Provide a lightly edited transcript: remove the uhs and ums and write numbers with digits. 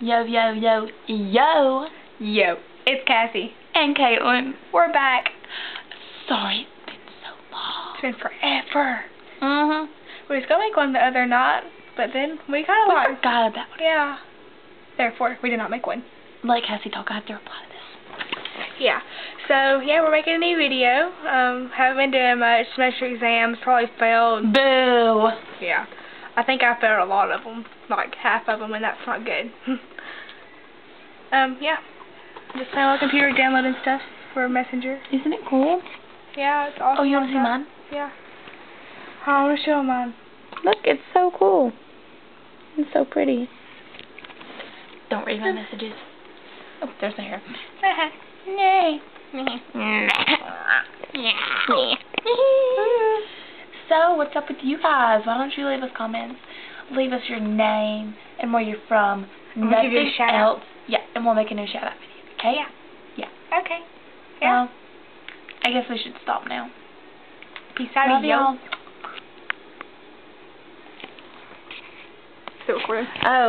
Yo, yo, yo, yo. Yo, it's Cassie. And Caitlin. We're back. Sorry, it's been so long. It's been forever. Mm-hmm. We was going to make one the other night, but then we kind We of forgot about it. Yeah. Therefore, we did not make one. Like Cassie talk, I have to reply to this. Yeah. So, yeah, we're making a new video. Haven't been doing much. Semester exams, probably failed. Boo. Yeah. I think I failed a lot of them. Like, half of them, and that's not good. Yeah. Just playing on the computer, downloading stuff for Messenger. Isn't it cool? Yeah, it's awesome. Oh, you want to see mine? Yeah. I want to show mine. Look, it's so cool. It's so pretty. Don't read my messages. Oh, there's my hair. Yay. So, what's up with you guys? Why don't you leave us comments? Leave us your name and where you're from. Nothing else. out. Yeah, and we'll make a new shout out video. Okay? Yeah. Yeah. Okay. Yeah. Well, I guess we should stop now. Peace out, Love yo. y'all. Still recording. Oh.